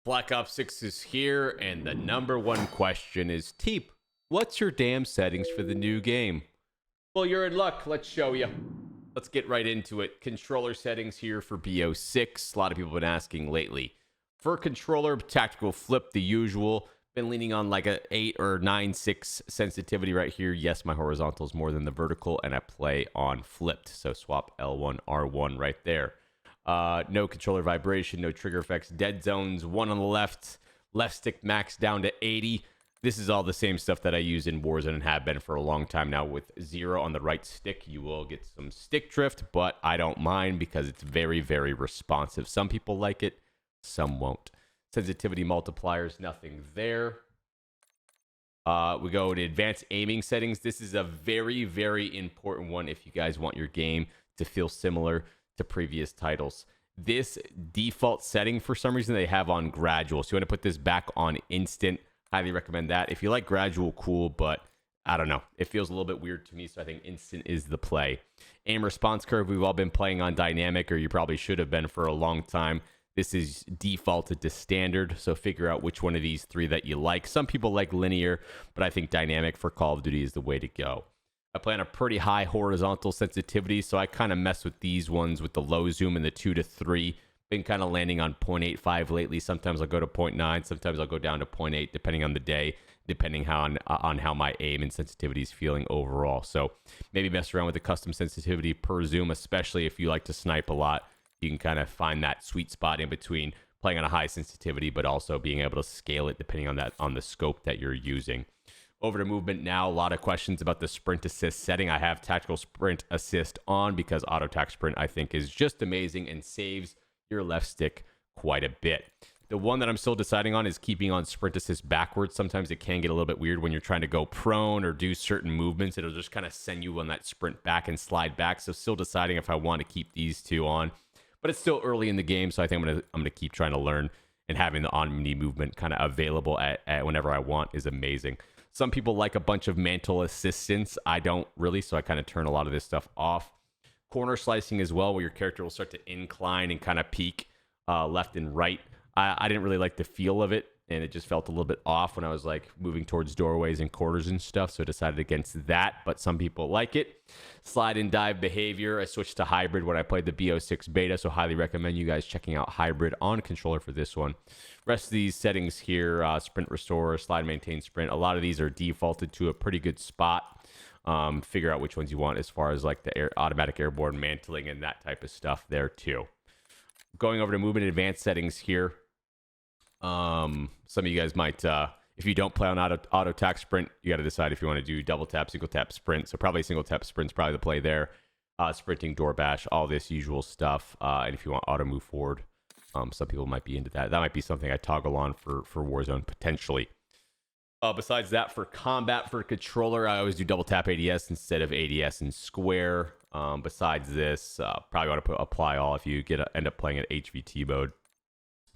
Black Ops 6 is here, and the number one question is, TeeP, what's your damn settings for the new game? Well, you're in luck. Let's show you. Let's get right into it. Controller settings here for BO6. A lot of people have been asking lately. For controller, tactical flip, the usual. Been leaning on like a 8 or 9/6 sensitivity right here. Yes, my horizontal is more than the vertical, and I play on flipped. So swap L1, R1 right there. No controller vibration, no trigger effects, dead zones, 1 on the left stick max down to 80. This is all the same stuff that I use in Warzone and have been for a long time now. With 0 on the right stick, you will get some stick drift, but I don't mind because it's very, very responsive. Some people like it, some won't. Sensitivity multipliers, nothing there. We go to advanced aiming settings. This is a very, very important one if you guys want your game to feel similar to previous titles. This default setting, for some reason, they have on gradual. So you want to put this back on instant. Highly recommend that. If you like gradual, cool, but I don't know. It feels a little bit weird to me, so I think instant is the play. Aim response curve, we've all been playing on dynamic, or you probably should have been for a long time. This is defaulted to standard, so figure out which one of these 3 that you like. Some people like linear, but I think dynamic for Call of Duty is the way to go. I play on a pretty high horizontal sensitivity, so I kind of mess with these ones with the low zoom and the 2 to 3. Been kind of landing on 0.85 lately. Sometimes I'll go to 0.9. Sometimes I'll go down to 0.8, depending on the day, depending on how my aim and sensitivity is feeling overall. So maybe mess around with the custom sensitivity per zoom, especially if you like to snipe a lot. You can kind of find that sweet spot in between playing on a high sensitivity, but also being able to scale it depending on the scope that you're using. Over to movement now. A lot of questions about the sprint assist setting. I have tactical sprint assist on because auto tac sprint, I think, is just amazing and saves your left stick quite a bit. The one that I'm still deciding on is keeping on sprint assist backwards. Sometimes it can get a little bit weird when you're trying to go prone or do certain movements. It'll just kind of send you on that sprint back and slide back. So still deciding if I want to keep these 2 on. But it's still early in the game, so I think I'm gonna keep trying to learn, and having the omni movement kind of available at whenever I want is amazing. Some people like a bunch of mantle assistance. I don't really, so I kind of turn a lot of this stuff off. Corner slicing as well, where your character will start to incline and kind of peek left and right. I didn't really like the feel of it, and it just felt a little bit off when I was like moving towards doorways and quarters and stuff, so I decided against that, but some people like it. Slide and dive behavior, I switched to hybrid when I played the BO6 beta, so highly recommend you guys checking out hybrid on controller for this one. Rest of these settings here, sprint restore, slide maintain sprint, a lot of these are defaulted to a pretty good spot. Figure out which ones you want as far as like the automatic airborne mantling and that type of stuff there too. Going over to movement advanced settings here. Some of you guys might, if you don't play on auto tac sprint, you got to decide if you want to do double tap, single tap sprint. So probably single tap sprint's probably the play there. Sprinting, door bash, all this usual stuff. And if you want auto move forward, some people might be into that. That might be something I toggle on for Warzone potentially. Besides that, for combat, for controller, I always do double tap ADS instead of ADS and square. Besides this, probably want to apply all if you end up playing at HVT mode.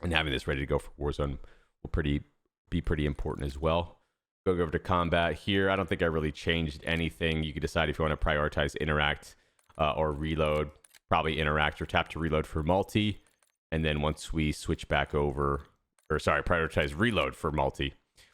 And having this ready to go for Warzone will be pretty important as well. Go over to combat here. I don't think I really changed anything. You can decide if you want to prioritize interact or reload. Probably interact or tap to reload for multi. And then once we switch back over, prioritize reload for multi.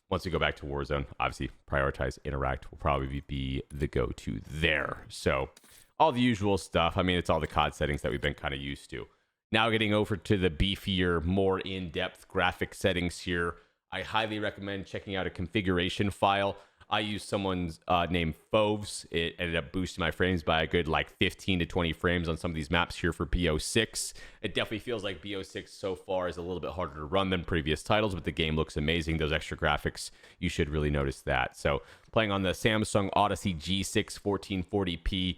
Once we go back to Warzone, obviously prioritize interact will probably be the go-to there. So all the usual stuff. I mean, it's all the COD settings that we've been kind of used to. Now getting over to the beefier, more in-depth graphic settings here. I highly recommend checking out a configuration file. I used someone's named Foves. It ended up boosting my frames by a good like 15 to 20 frames on some of these maps here for BO6. It definitely feels like BO6 so far is a little bit harder to run than previous titles, but the game looks amazing. Those extra graphics, you should really notice that. So playing on the Samsung Odyssey G6 1440p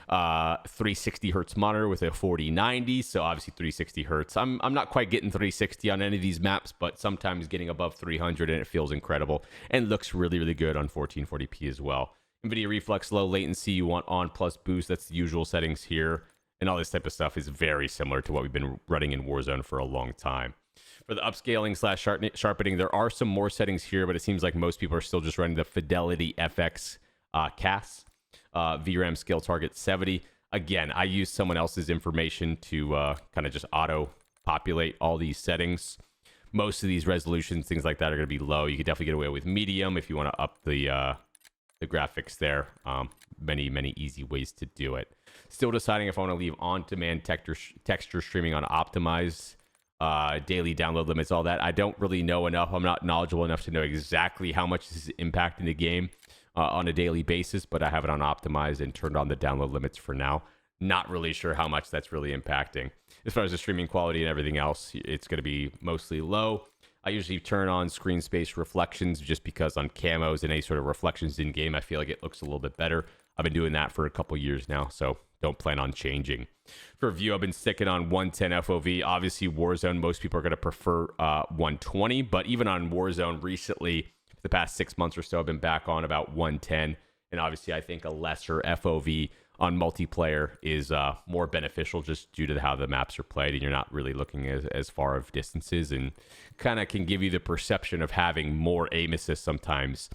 360 hertz monitor with a 4090, so obviously 360 hertz. I'm not quite getting 360 on any of these maps, but sometimes getting above 300 and it feels incredible and looks really, really good on 1440p as well. NVIDIA Reflex low latency, you want on plus boost. That's the usual settings here, and all this type of stuff is very similar to what we've been running in Warzone for a long time. For the upscaling / sharpening, there are some more settings here, but it seems like most people are still just running the Fidelity FX CAS. VRAM scale target 70. Again, I use someone else's information to kind of just auto populate all these settings. most of these resolutions, things like that, are going to be low. You could definitely get away with medium if you want to up the graphics there. Many easy ways to do it. Still deciding if I want to leave on-demand texture streaming on optimized, daily download limits, all that. I don't really know enough. I'm not knowledgeable enough to know exactly how much this is impacting the game on a daily basis, but I have it on optimized and turned on the download limits for now. Not really sure how much that's really impacting. As far as the streaming quality and everything else, it's going to be mostly low. I usually turn on screen space reflections just because on camos and any sort of reflections in game, I feel like it looks a little bit better. I've been doing that for a couple years now, so don't plan on changing. For view, I've been sticking on 110 FOV. Obviously, Warzone, most people are going to prefer 120, but even on Warzone recently, the past 6 months or so, I've been back on about 110. And obviously, I think a lesser FOV on multiplayer is more beneficial just due to how the maps are played, and you're not really looking as far of distances, and kind of can give you the perception of having more aim assist sometimes,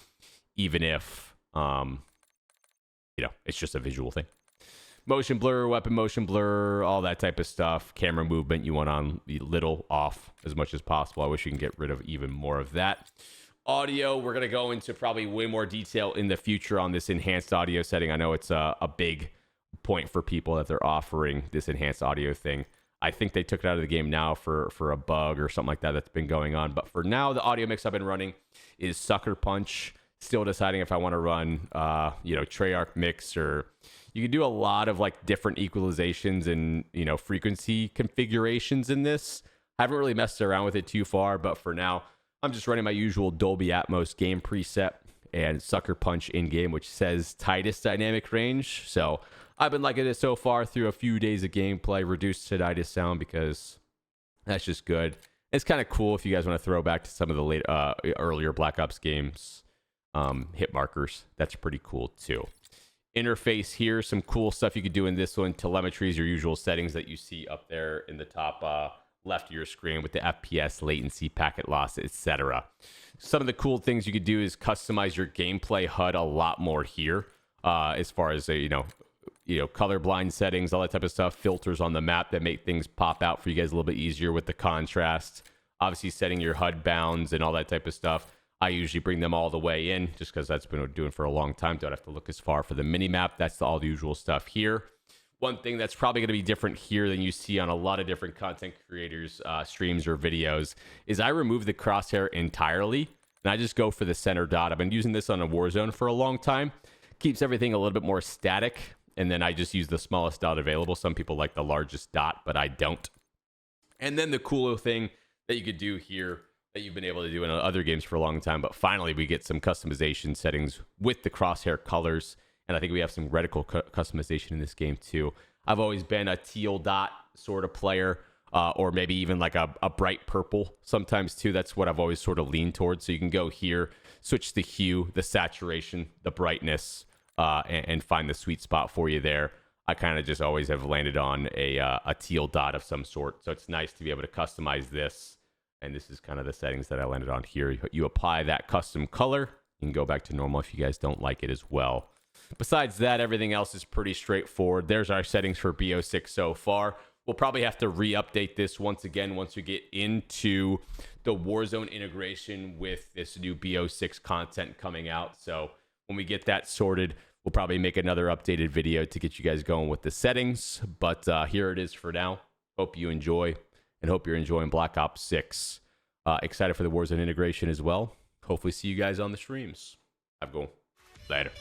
even if it's just a visual thing. Motion blur, weapon motion blur, all that type of stuff. Camera movement you want on little off as much as possible. I wish you can get rid of even more of that. Audio, we're going to go into probably way more detail in the future on this enhanced audio setting. I know it's a big point for people that they're offering this enhanced audio thing. I think they took it out of the game now for a bug or something like that that's been going on. But for now, the audio mix I've been running is Sucker Punch. Still deciding if I want to run, Treyarch mix, or you can do a lot of like different equalizations and, frequency configurations in this. I haven't really messed around with it too far, but for now, I'm just running my usual Dolby Atmos game preset and Sucker Punch in game, which says tightest dynamic range. So I've been liking it so far through a few days of gameplay, reduced tinnitus sound, because that's just good. It's kind of cool if you guys want to throw back to some of the earlier Black Ops games. Hit markers, that's pretty cool too. Interface here, some cool stuff you could do in this one. Telemetry is your usual settings that you see up there in the top left of your screen with the FPS, latency, packet loss, etc. Some of the cool things you could do is customize your gameplay HUD a lot more here, as far as colorblind settings, all that type of stuff. Filters on the map that make things pop out for you guys a little bit easier with the contrast. Obviously, setting your HUD bounds and all that type of stuff. I usually bring them all the way in just because that's been doing for a long time. Don't have to look as far for the mini map. That's all the usual stuff here. One thing that's probably going to be different here than you see on a lot of different content creators' streams or videos is I remove the crosshair entirely, and I just go for the center dot. I've been using this on a Warzone for a long time. Keeps everything a little bit more static, and then I just use the smallest dot available. Some people like the largest dot, but I don't. And then the cooler thing that you could do here that you've been able to do in other games for a long time, but finally we get some customization settings with the crosshair colors, and I think we have some reticle customization in this game too. I've always been a teal dot sort of player, or maybe even like a bright purple sometimes too. That's what I've always sort of leaned towards. So you can go here, switch the hue, the saturation, the brightness, and find the sweet spot for you there. I kind of just always have landed on a teal dot of some sort, so it's nice to be able to customize this. And this is kind of the settings that I landed on here. You apply that custom color. You can go back to normal if you guys don't like it as well. Besides that, everything else is pretty straightforward. There's our settings for BO6 so far. We'll probably have to re-update this once again once we get into the Warzone integration with this new BO6 content coming out. So when we get that sorted, we'll probably make another updated video to get you guys going with the settings. But here it is for now. Hope you enjoy. And hope you're enjoying Black Ops 6. Excited for the Warzone integration as well. Hopefully see you guys on the streams. Have a good one. Later.